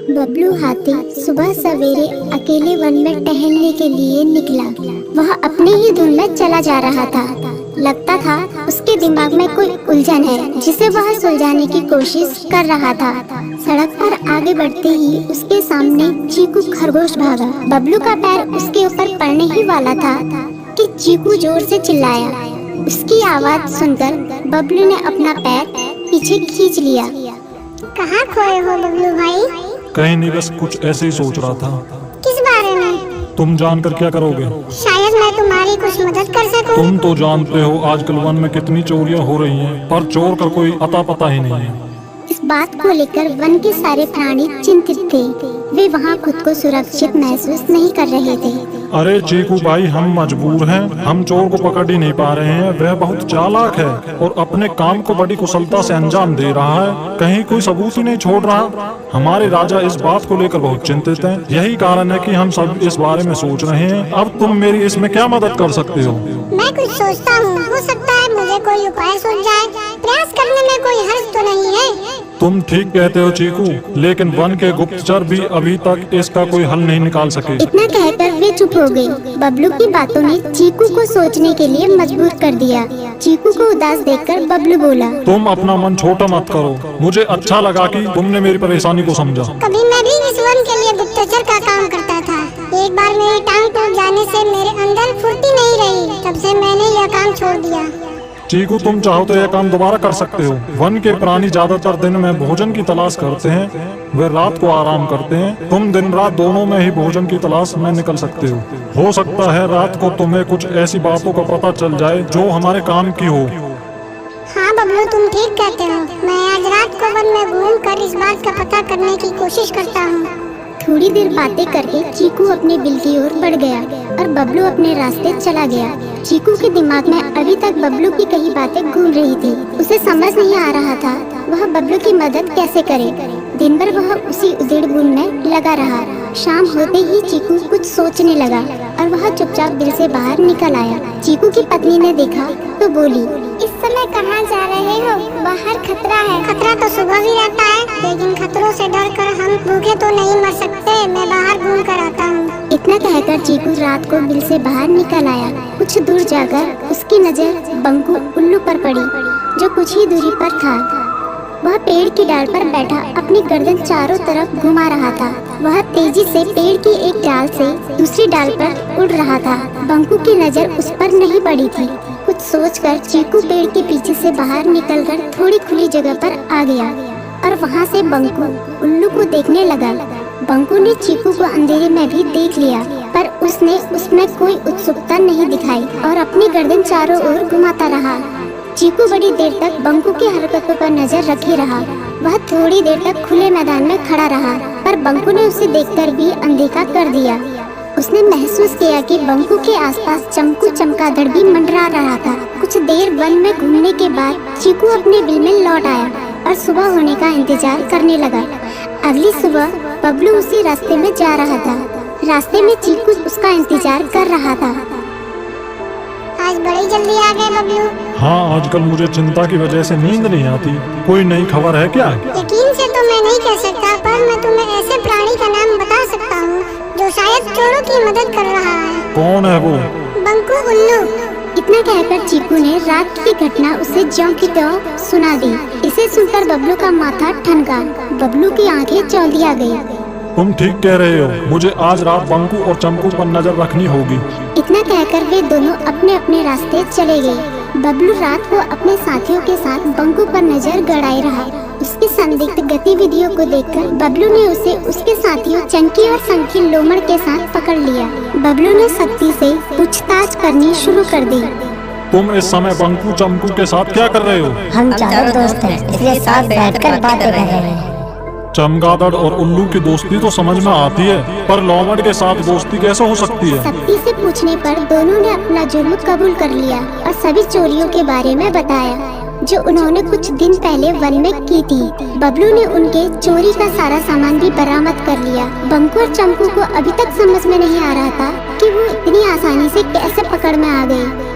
बबलू हाथी सुबह सवेरे अकेले वन में टहलने के लिए निकला। वह अपने ही धुन में चला जा रहा था। लगता था उसके दिमाग में कोई उलझन है जिसे वह सुलझाने की कोशिश कर रहा था। सड़क पर आगे बढ़ते ही उसके सामने चीकू खरगोश भागा। बबलू का पैर उसके ऊपर पड़ने ही वाला था कि चीकू जोर से चिल्लाया। उसकी आवाज सुनकर बबलू ने अपना पैर पीछे खींच लिया। कहाँ खोए हो बबलू भाई? कहीं नहीं, बस कुछ ऐसे ही सोच रहा था। किस बारे में? तुम जानकर क्या करोगे? शायद मैं तुम्हारी कुछ मदद कर सकूं। तुम तो जानते हो आजकल वन में कितनी चोरियां हो रही हैं, पर चोर का कोई अता पता ही नहीं है। इस बात को लेकर वन के सारे प्राणी चिंतित थे। वे वहाँ खुद को सुरक्षित महसूस नहीं कर रहे थे। अरे चीकू भाई, हम मजबूर हैं। हम चोर को पकड़ ही नहीं पा रहे हैं। वह बहुत चालाक है और अपने काम को बड़ी कुशलता से अंजाम दे रहा है। कहीं कोई सबूत ही नहीं छोड़ रहा। हमारे राजा इस बात को लेकर बहुत चिंतित हैं। यही कारण है कि हम सब इस बारे में सोच रहे हैं। अब तुम मेरी इसमें क्या मदद कर सकते हो? मैं कुछ सोचता हूँ, हो सकता है मुझे कोई उपाय सूझ जाए। प्रयास करने में कोई हर्ज तो नहीं है। तुम ठीक कहते हो चीकू, लेकिन वन के गुप्तचर भी अभी तक इसका कोई हल नहीं निकाल सके। इतना कहकर वे चुप हो गए। बबलू की बातों ने चीकू को सोचने के लिए मजबूर कर दिया। चीकू को उदास देखकर बबलू बोला, तुम अपना मन छोटा मत करो। मुझे अच्छा लगा कि तुमने मेरी परेशानी को समझा। कभी मैं भी इस वन के लिए गुप्तचर का काम करता था। एक बार मेरी टांग टूट जाने से मेरे अंदर फुर्ती नहीं रही। तब से मैंने यह काम छोड़ दिया। चीकू, तुम चाहो तो यह काम दोबारा कर सकते हो। वन के प्राणी ज्यादातर दिन में भोजन की तलाश करते हैं, वे रात को आराम करते हैं। तुम दिन रात दोनों में ही भोजन की तलाश में निकल सकते हो सकता है रात को तुम्हें कुछ ऐसी बातों का पता चल जाए जो हमारे काम की हो। हाँ बबलू, तुम ठीक कहते हो। मैं आज रात को वन में घूम कर इस बात का पता करने की कोशिश करता हूँ। थोड़ी देर बातें करके चीकू अपने बिल की ओर बढ़ गया और बबलू अपने रास्ते चला गया। चीकू के दिमाग में अभी तक बबलू की कई बातें घूम रही थी। उसे समझ नहीं आ रहा था वह बबलू की मदद कैसे करे। दिन भर वह उसी उधेड़-बुन में लगा रहा। शाम होते ही चीकू कुछ सोचने लगा और वह चुपचाप बिल से बाहर निकल आया। चीकू की पत्नी ने देखा तो बोली, इस समय कहाँ जा रहे हो? बाहर खतरा है। खतरा तो सुबह भी रहता है, लेकिन खतरों से डरकर हम भूखे तो नहीं मर सकते। मैं बाहर घूम कर आता हूँ। इतना कहकर चीकू रात को बिल से बाहर निकल आया। कुछ दूर जाकर उसकी नजर बंकू उल्लू पर पड़ी, जो कुछ ही दूरी पर था। वह पेड़ की डाल पर बैठा अपनी गर्दन चारों तरफ घुमा रहा था। वह तेजी से पेड़ की एक डाल से दूसरी डाल पर उड़ रहा था। बंकू की नजर उस पर नहीं पड़ी थी। कुछ सोचकर चीकू पेड़ के पीछे से बाहर निकलकर थोड़ी खुली जगह पर आ गया और वहाँ से बंकू उल्लू को देखने लगा। बंकू ने चीकू को अंधेरे में भी देख लिया, पर उसने उसमें कोई उत्सुकता नहीं दिखाई और अपनी गर्दन चारों ओर घुमाता रहा। चीकू बड़ी देर तक बंकू की हरकतों पर नजर रखे रहा। वह थोड़ी देर तक खुले मैदान में खड़ा रहा, पर बंकू ने उसे देखकर भी अनदेखा कर दिया। उसने महसूस किया कि बंकू के आसपास चमकू चमगादड़ भी मंडरा रहा था। कुछ देर वन में घूमने के बाद चीकू अपने बिल में लौट आया और सुबह होने का इंतजार करने लगा। अगली सुबह बबलू उसी रास्ते में जा रहा था। रास्ते में चीकू उसका इंतजार कर रहा था। आज बड़ी जल्दी आ गए बबलू। हाँ, आजकल मुझे चिंता की वजह से नींद नहीं आती। कोई नई खबर है क्या? यकीन से तो मैं नहीं कह सकता, पर मैं तुम्हें ऐसे प्राणी का नाम बता सकता हूँ जो शायद चोरों की मदद कर रहा है। कौन है वो? बंकू उल्लू। इतना कहकर चीकू ने रात की घटना उसे ज्यों की त्यों सुना दी। इसे सुनकर बबलू का माथा ठनका। बबलू की आंखें चौंधिया गई। तुम ठीक कह रहे हो। मुझे आज रात बंकू और चमकू पर नजर रखनी होगी। इतना कहकर वे दोनों अपने अपने रास्ते चले गए। बबलू रात को अपने साथियों के साथ बंकू पर नजर गड़ाए रहा। उसकी संदिग्ध गतिविधियों को देखकर बबलू ने उसे उसके साथियों चंकी और संकी लोमड़ के साथ पकड़ लिया। बबलू ने सख्ती से पूछताछ करनी शुरू कर दी। तुम इस समय बंकू चमकू के साथ क्या कर रहे हो? हम चारों दोस्त हैं, इसलिए साथ बैठकर बातें कर रहे हैं। चमगादड़ और उल्लू की दोस्ती तो समझ में आती है, पर लोमड़ के साथ दोस्ती कैसे हो सकती है? सख्ती से पूछने पर दोनों ने अपना जुर्म कबूल कर लिया और सभी चोरियों के बारे में बताया जो उन्होंने कुछ दिन पहले वन में की थी। बबलू ने उनके चोरी का सारा सामान भी बरामद कर लिया। बंकू और चमकू को अभी तक समझ में नहीं आ रहा था कि वो इतनी आसानी से कैसे पकड़ में आ गए।